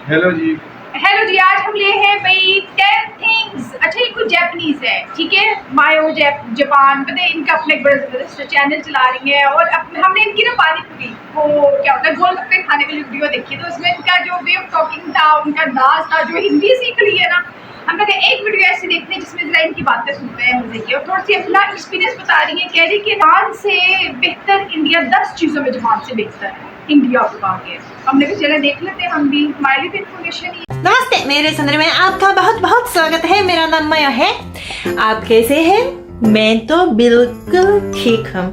Hello जी। Hello जी, आज हम लिए हैं भाई 10 थिंग्स। अच्छा, ये कुछ जापानीज है, ठीक है। मायो जापान, पता है इनका अपना एक बड़ा जबरदस्त चैनल चला रही है। और हमने इनकी ना पानी पूरी वो क्या होता है गोलगप्पे खाने वाली वीडियो देखी, तो उसमें इनका जो वे ऑफ टॉकिंग था, उनका अंदाज था, जो हिंदी सीख रही है ना, हम कहते हैं एक वीडियो ऐसी देखते हैं जिसमें जरा इनकी बातें सुनते हैं मजे की, और थोड़ी सी अपना एक्सपीरियंस बता रही है। कह रही कि जापान से बेहतर इंडिया 10 चीज़ों में जापान से बेहतर है इंडिया को आगे। हमने भी चले देख लेते हैं, हम भी हमारे लिए भी इन्फॉर्मेशन ही। नमस्ते मेरे चैनल में आपका बहुत बहुत स्वागत है। मेरा नाम माया है। आप कैसे हैं? मैं तो बिल्कुल ठीक हूँ।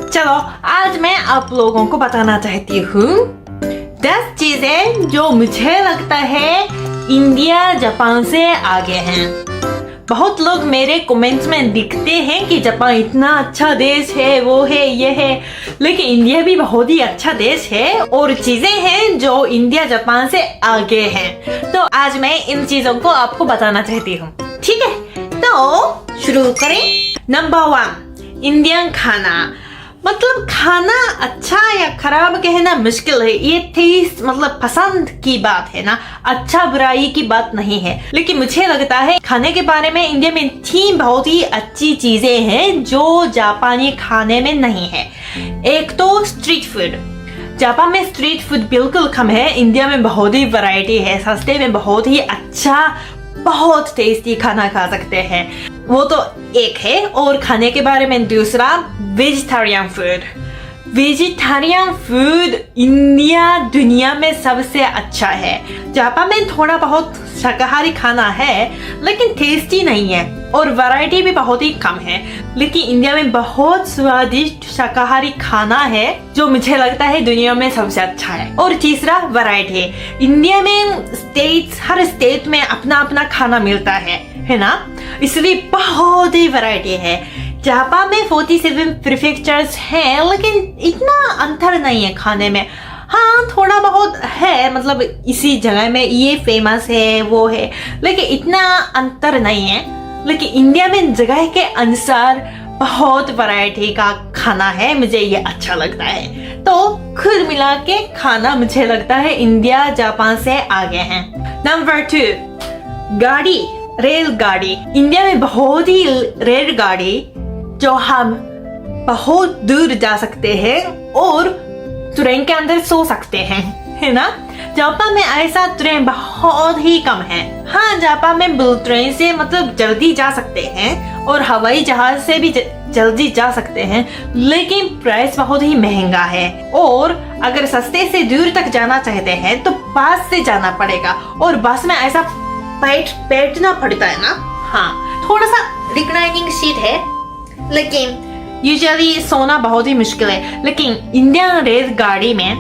चलो आज मैं आप लोगों को बताना चाहती हूँ 10 चीजें जो मुझे लगता है इंडिया जापान से आगे हैं। बहुत लोग मेरे कमेंट्स में लिखते हैं कि जापान इतना अच्छा देश है, वो है, ये है, लेकिन इंडिया भी बहुत ही अच्छा देश है और चीजें हैं जो इंडिया जापान से आगे हैं। तो आज मैं इन चीजों को आपको बताना चाहती हूँ, ठीक है? तो शुरू करें। नंबर 1, इंडियन खाना। मतलब खाना अच्छा या खराब कहना मुश्किल है, ये टेस्ट मतलब पसंद की बात है ना, अच्छा बुराई की बात नहीं है। लेकिन मुझे लगता है खाने के बारे में इंडिया में 3 बहुत ही अच्छी चीजें हैं जो जापानी खाने में नहीं है। एक तो स्ट्रीट फूड। जापान में स्ट्रीट फूड बिल्कुल कम है, इंडिया में बहुत ही वैरायटी है, सस्ते में बहुत ही अच्छा बहुत टेस्टी खाना खा सकते हैं, वो तो एक है। और खाने के बारे में दूसरा, vegetarian food. Vegetarian food India दुनिया में सबसे अच्छा है। जापान में थोड़ा बहुत शाकाहारी खाना है लेकिन टेस्टी नहीं है और वैरायटी भी बहुत ही कम है। लेकिन इंडिया में बहुत स्वादिष्ट शाकाहारी खाना है जो मुझे लगता है दुनिया में सबसे अच्छा है। और तीसरा, वैरायटी। इंडिया में हर स्टेट में अपना अपना खाना मिलता है ना, इसलिए बहुत ही वैरायटी है। जापान में 47 प्रीफेक्चर्स हैं लेकिन इतना अंतर नहीं है खाने में। हाँ, थोड़ा बहुत है, मतलब इसी जगह में ये फेमस है, वो है, लेकिन इतना अंतर नहीं है। लेकिन इंडिया में जगह के अनुसार बहुत वैरायटी का खाना है, मुझे ये अच्छा लगता है। तो खुद मिला के खाना मुझे लगता है इंडिया जापान से आगे है। नंबर 2, गाड़ी, रेलगाड़ी। इंडिया में बहुत ही रेलगाड़ी जो हम बहुत दूर जा सकते हैं और ट्रेन के अंदर सो सकते हैं, है ना। जापान में ऐसा ट्रेन बहुत ही कम है। हाँ, जापान में बुलेट ट्रेन से मतलब जल्दी जा सकते हैं और हवाई जहाज से भी जल्दी जा सकते हैं, लेकिन प्राइस बहुत ही महंगा है। और अगर सस्ते से दूर तक जाना चाहते हैं तो बस से जाना पड़ेगा और बस में ऐसा बैठना पड़ता है ना। हाँ, थोड़ा सा रिक्लाइनिंग सीट है लेकिन यूजुअली सोना बहुत ही मुश्किल है। लेकिन इंडियन रेलगाड़ी में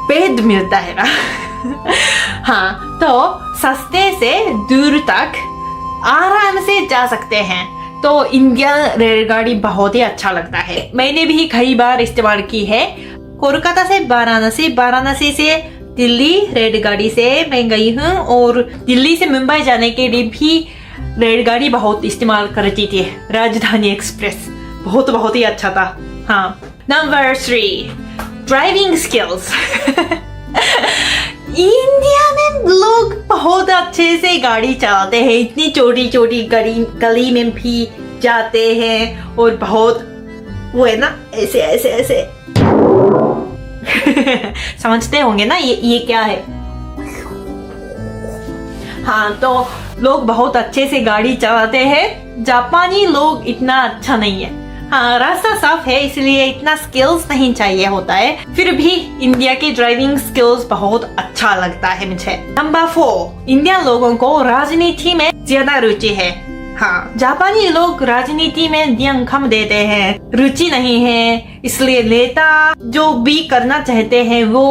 बेड मिलता है ना। हाँ, तो सस्ते से दूर तक आराम से जा सकते हैं। तो इंडियन रेलगाड़ी बहुत ही अच्छा लगता है, मैंने भी कई बार इस्तेमाल की है। कोलकाता से वाराणसी, वाराणसी से दिल्ली रेलगाड़ी से मैं गई हूँ और दिल्ली से मुंबई जाने के लिए भी रेलगाड़ी बहुत इस्तेमाल करती थी। राजधानी एक्सप्रेस बहुत ही अच्छा था। हाँ। Number 3, driving skills. इंडिया में लोग बहुत अच्छे से गाड़ी चलाते हैं, इतनी छोटी छोटी गली में भी जाते हैं और बहुत वो है ना, ऐसे ऐसे ऐसे समझते होंगे ना ये क्या है। हाँ, तो लोग बहुत अच्छे से गाड़ी चलाते हैं। जापानी लोग इतना अच्छा नहीं है। हाँ, रास्ता साफ है इसलिए इतना स्किल्स नहीं चाहिए होता है, फिर भी इंडिया की ड्राइविंग स्किल्स बहुत अच्छा लगता है मुझे। नंबर 4, इंडियन लोगों को राजनीति में ज्यादा रुचि है। हाँ, जापानी लोग राजनीति में ध्यान कम देते हैं, रुचि नहीं है, इसलिए नेता जो भी करना चाहते हैं वो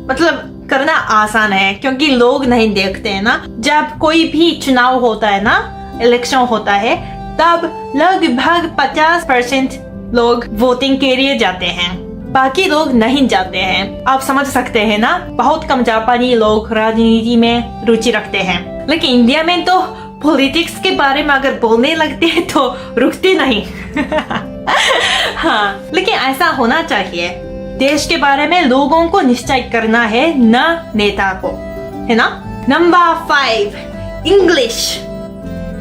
मतलब करना आसान है क्योंकि लोग नहीं देखते हैं ना। जब कोई भी चुनाव होता है ना, इलेक्शन होता है, तब लगभग 50% लोग वोटिंग के लिए जाते हैं, बाकी लोग नहीं जाते हैं। आप समझ सकते हैं ना, बहुत कम जापानी लोग राजनीति में रुचि रखते हैं। लेकिन इंडिया में तो पॉलिटिक्स के बारे में अगर बोलने लगते हैं तो रुकते नहीं। हाँ, लेकिन ऐसा होना चाहिए। देश के बारे में लोगों को निश्चय करना है, न नेता को, है ना। Number 5, English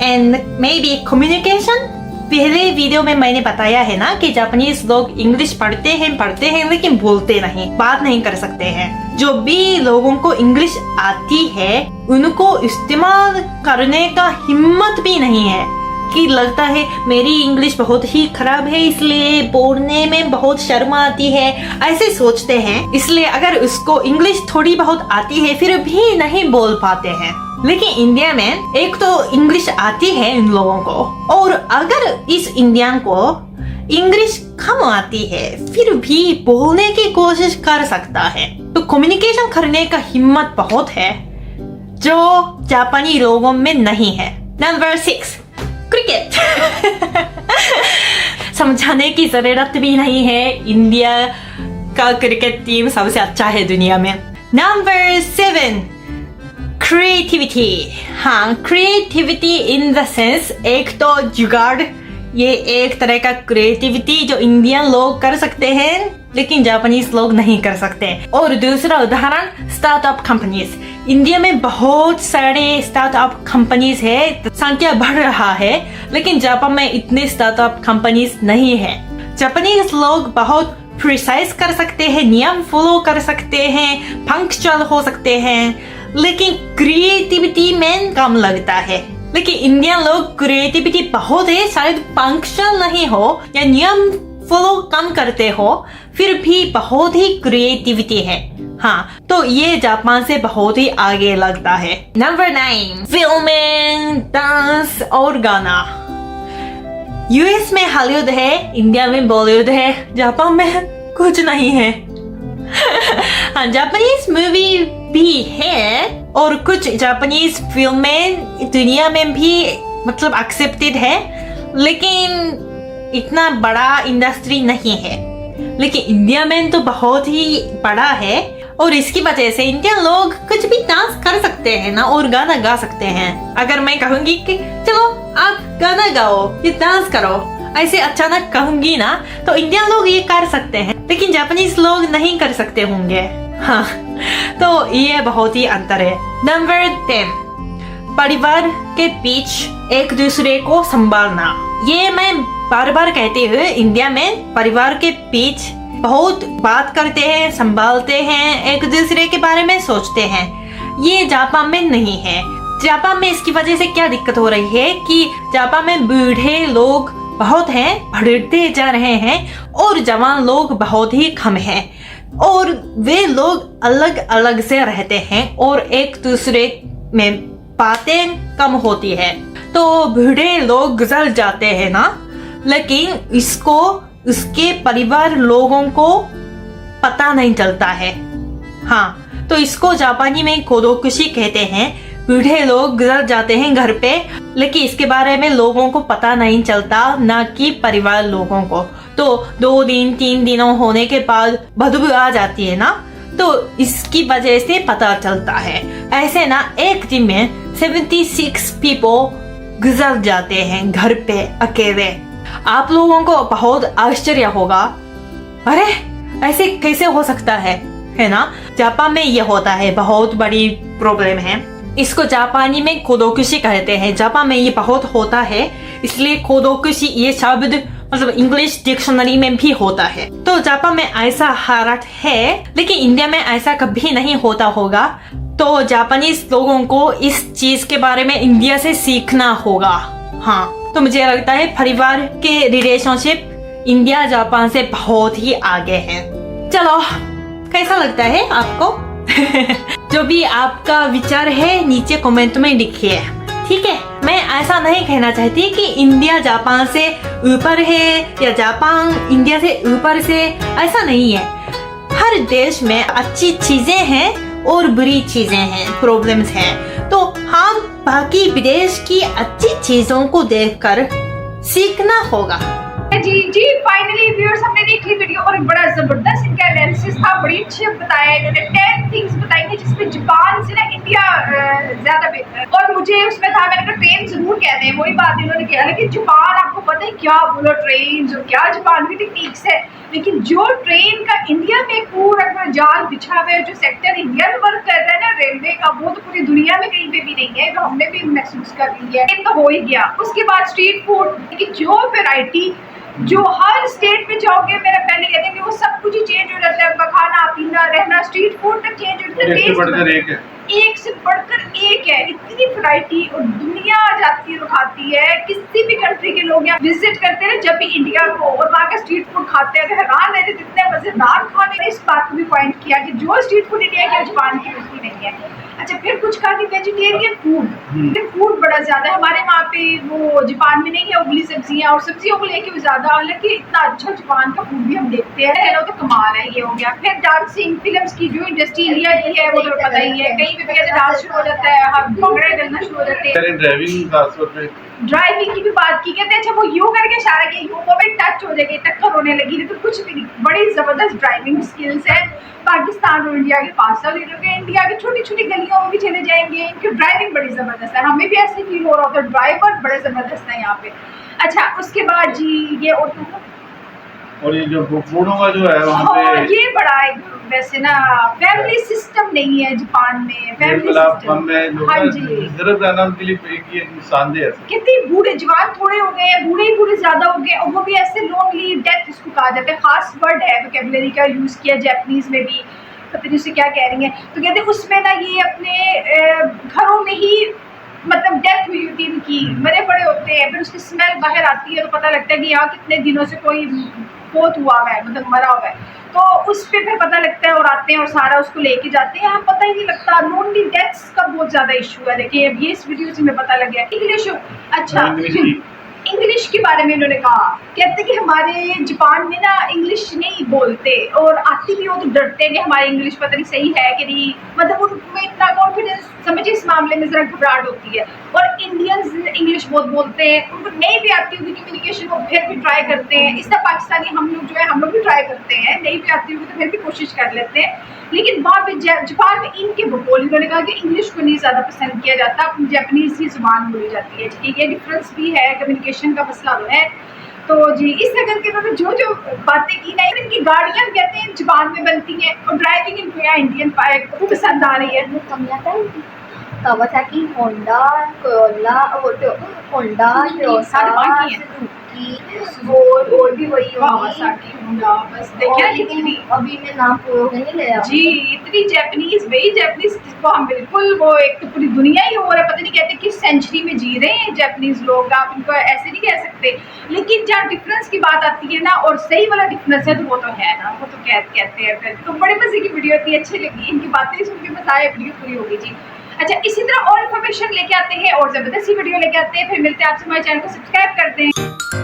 and may be communication. पहले वीडियो में मैंने बताया है ना कि जापानीज लोग इंग्लिश पढ़ते हैं लेकिन बोलते नहीं, बात नहीं कर सकते हैं। जो भी लोगों को इंग्लिश आती है उनको इस्तेमाल करने का हिम्मत भी नहीं है, कि लगता है मेरी इंग्लिश बहुत ही खराब है इसलिए बोलने में बहुत शर्म आती है, ऐसे सोचते हैं। इसलिए अगर उसको इंग्लिश थोड़ी बहुत आती है फिर भी नहीं बोल पाते हैं। लेकिन इंडिया में एक तो इंग्लिश आती है इन लोगों को, और अगर इस इंडियन को इंग्लिश कम आती है फिर भी बोलने की कोशिश कर सकता है, तो कम्युनिकेशन करने का हिम्मत बहुत है जो जापानी लोगों में नहीं है। Number 6, cricket. समझाने की जरूरत भी नहीं है, इंडिया का क्रिकेट टीम सबसे अच्छा है दुनिया में। Number 7, creativity. हाँ, क्रिएटिविटी इन द सेंस, एक तो जुगाड़, ये एक तरह का क्रिएटिविटी जो इंडियन लोग कर सकते हैं लेकिन जापानीज लोग नहीं कर सकते। और दूसरा उदाहरण, स्टार्टअप कंपनीज। इंडिया में बहुत सारे स्टार्टअप कंपनीज है, संख्या बढ़ रहा है, लेकिन जापान में इतने स्टार्टअप कंपनीज नहीं है। जापानीज लोग बहुत प्रिसाइज कर सकते हैं, नियम फॉलो कर सकते हैं, पंक्चुअल हो सकते हैं, लेकिन क्रिएटिविटी में कम लगता है। लेकिन इंडियन लोग क्रिएटिविटी बहुत है, शायद पंक्चुअल नहीं हो या नियम फॉलो कम करते हो, फिर भी बहुत ही क्रिएटिविटी है। हाँ, तो ये जापान से बहुत ही आगे लगता है। नंबर 9, फिल्में, डांस और गाना। यूएस में हॉलीवुड है, इंडिया में बॉलीवुड है, जापान में कुछ नहीं है। हाँ, जापानीज मूवी भी है और कुछ जापानीज फिल्में दुनिया में भी मतलब एक्सेप्टेड है, लेकिन इतना बड़ा इंडस्ट्री नहीं है। लेकिन इंडिया में तो बहुत ही बड़ा है और इसकी वजह से इंडियन लोग कुछ भी डांस कर सकते हैं ना, और गाना गा सकते हैं। अगर मैं कहूंगी कि चलो आप गाना गाओ, ये डांस करो, ऐसे अचानक कहूंगी ना, तो इंडियन लोग ये कर सकते हैं, लेकिन जापानीज लोग नहीं कर सकते होंगे। हाँ, तो ये बहुत ही अंतर है। नंबर 10, परिवार के बीच एक दूसरे को संभालना। ये मैं बार बार कहती हूँ, इंडिया में परिवार के बीच बहुत बात करते हैं, संभालते हैं, एक दूसरे के बारे में सोचते हैं। ये जापान में नहीं है। जापान में इसकी वजह से क्या दिक्कत हो रही है कि जापान में बूढ़े लोग बहुत हैं, बढ़ते जा रहे हैं, और जवान लोग बहुत ही कम हैं, और वे लोग अलग अलग से रहते हैं और एक दूसरे में बातें कम होती है। तो बूढ़े लोग गुजर जाते हैं ना, लेकिन इसको उसके परिवार लोगों को पता नहीं चलता है। हाँ, तो इसको जापानी में कोदोकुशी कहते हैं। बूढ़े लोग गुजर जाते हैं घर पे, लेकिन इसके बारे में लोगों को पता नहीं चलता, ना कि परिवार लोगों को। तो 2 दिन 3 दिनों होने के बाद बदबू आ जाती है ना, तो इसकी वजह से पता चलता है। ऐसे ना एक दिन में 76 पीपल गुजर जाते हैं घर पे अकेले। आप लोगों को बहुत आश्चर्य होगा, अरे ऐसे कैसे हो सकता है ना। जापान में ये होता है, बहुत बड़ी प्रॉब्लम है। इसको जापानी में कोदोकुशी कहते हैं। जापान में ये बहुत होता है, इसलिए कोदोकुशी ये शब्द मतलब इंग्लिश डिक्शनरी में भी होता है। तो जापान में ऐसा हालत है, लेकिन इंडिया में ऐसा कभी नहीं होता होगा। तो जापानीज लोगों को इस चीज के बारे में इंडिया से सीखना होगा। हाँ, तो मुझे लगता है परिवार के रिलेशनशिप इंडिया जापान से बहुत ही आगे है। चलो, कैसा लगता है आपको? जो भी आपका विचार है नीचे कमेंट में लिखिए, ठीक है। मैं ऐसा नहीं कहना चाहती कि इंडिया जापान से ऊपर है या जापान इंडिया से ऊपर से, ऐसा नहीं है। हर देश में अच्छी चीजें हैं और बुरी चीजें हैं, प्रॉब्लम्स हैं। तो हम बाकी विदेश की अच्छी चीजों को देखकर सीखना होगा। जी फाइनली व्यूअर्स, हमने देख ली वीडियो और बड़ा जबरदस्त इनका एनालिसिस था, बड़ी अच्छी बताया इन्होंने। 10 थिंग्स बताई कि जिसमें जापान से ना इंडिया ज्यादा बेहतर है। और मुझे उसमें था, मैंने कहा ट्रेन जरूर कहते हैं, वही बात इन्होंने किया, लेकिन जापान आपको पता है क्या बोलो ट्रेन और क्या जापान की टेक्निक्स है, लेकिन जो ट्रेन का इंडिया में पूरा जाल बिछा हुआ है, जो सेक्टर इंडिया में वर्क कर रहा है ना रेलवे का, वो तो पूरी दुनिया में कहीं पे भी नहीं है, तो हमने भी महसूस कर ली है। तो हो ही गया। उसके बाद स्ट्रीट फूड की जो वैरायटी, जो हर स्टेट में जाओगे, मेरा पहले कहते हैं कि वो सब कुछ ही चेंज हो जाता है, उनका खाना पीना रहना, स्ट्रीट फूड तक चेंज हो जाता है, एक से बढ़कर एक है, इतनी वैरायटी, और दुनिया आ जाती है तो खाती है। किसी भी कंट्री के लोग यहाँ विजिट करते हैं जब भी इंडिया को, और वहाँ का स्ट्रीट फूड खाते हैं तो हैरान रहते जितने मजेदार खाने। इस बात को भी पॉइंट किया कि जो स्ट्रीट फूड इंडिया के जापान की बिल्कुल नहीं है। अच्छा, फिर कुछ कहा कि वेजिटेरियन फूड बड़ा ज्यादा है हमारे वहाँ पे, वो जापान में नहीं है, उबली सब्जियाँ और सब्जियों को लेके भी ज्यादा, हालांकि इतना अच्छा जापान का फूड भी हम देखते हैं तो कमाल है। ये हो गया। फिर डांसिंग फिल्म्स की जो इंडस्ट्री इंडिया की है वो तो पता ही है, कहीं भी डांस शुरू हो जाता है, हम भंगड़े करना शुरू हो जाते हैं। ड्राइविंग की भी बात की, कहते हैं अच्छा वो यूं करके इशारा किया, यूं वो भी टच हो जाएगी, टक्कर होने लगी, तो कुछ भी नहीं, बड़ी जबरदस्त ड्राइविंग स्किल्स है पाकिस्तान और इंडिया के पास। और इंडिया की छोटी छोटी गलियों में भी चले जाएंगे, इनकी ड्राइविंग बड़ी जबरदस्त है, हमें भी ऐसे फील हो रहा होता है, ड्राइवर बड़े जबरदस्त है यहाँ पे। अच्छा, उसके बाद जी ये और ये जो फूडों का जो है वहाँ पे, ये बड़ा वैसे ना फैमिली सिस्टम नहीं है जापान में, फैमिली सिस्टम। हाँ जी, कितने बूढ़े जवान थोड़े हो गए हैं, बूढ़े ही बूढ़े ज्यादा हो गए, और वो भी ऐसे लॉन्गली डेथ इसको कहा जाता है, खास वर्ड है, वोकैबुलरी का यूज किया जापानीज में भी, पता नहीं उसे क्या कह रही है। तो कहते हैं उसमें ना ये अपने घरों में ही मतलब डेथ हुई होती है इनकी, मरे पड़े होते हैं, फिर उसकी स्मेल बाहर आती है तो पता लगता है कि यहाँ कितने दिनों से कोई फोत हुआ है, मतलब मरा हुआ है, तो उस पर फिर पता लगता है, और आते हैं और सारा उसको लेके जाते हैं। यहाँ पता ही नहीं लगता, लोनली डेथ्स का बहुत ज्यादा इशू है। देखिए अब ये इस वीडियो से मैं पता लग गया। इंग्लिश, अच्छा इंग्लिश के बारे में इन्होंने कहा, कहते कि हमारे जापान में ना इंग्लिश नहीं बोलते, और आती भी हो तो डरते हैं कि हमारी इंग्लिश पता नहीं सही है कि नहीं, मतलब उनमें इतना कॉन्फिडेंस, समझिए इस मामले में जरा घबराहट होती है। और इंडियंस इंग्लिश बहुत बोलते हैं, उनको नहीं भी आती होगी कम्युनिकेशन, वो फिर भी ट्राई करते हैं। इस तरह पाकिस्तानी हम लोग जो है, हम लोग भी ट्राई करते हैं, नहीं भी आती होगी तो फिर भी कोशिश कर लेते हैं। लेकिन वहाँ पे जापान में इनके बोल, इन्होंने कहा कि इंग्लिश को नहीं ज़्यादा पसंद किया जाता, जापानीज ही जुबान बोली जाती है। ठीक है, ये डिफरेंस भी है, कम्युनिकेशन का मसला तो है। तो जी इस तरह के इन्होंने जो जो बातें की ना, इनकी गाड़ियाँ कहते हैं जापान में बनती हैं, और ड्राइविंग इनको यहाँ इंडियन पसंद आ रही है। कावासाकी, होंडा, कोरोला, होंडा, और भी वही कावासाकी, होंडा, बस देखिए लेकिन अभी मैं नाम नहीं लिया जी। इतनी जापानीज, वही जापानीज जिसको हम बिल्कुल, वो एक तो पूरी दुनिया ही हो रहा है, पता नहीं कहते किस सेंचुरी में जी रहे हैं जापानीज लोग, आप इनको ऐसे नहीं कह सकते। लेकिन जहाँ डिफरेंस की बात आती है ना, और सही वाला डिफरेंस है, तो वो तो है ना, वो तो कहते हैं फिर तो बड़े मजे की वीडियो होती है, अच्छी लगी, इनकी बातें सुन के मजा आया, वीडियो पूरी होगी जी। अच्छा, इसी तरह और इन्फॉर्मेशन लेके आते हैं और जबरदस्ती वीडियो लेके आते हैं, फिर मिलते हैं आपसे, हमारे चैनल को सब्सक्राइब करते हैं।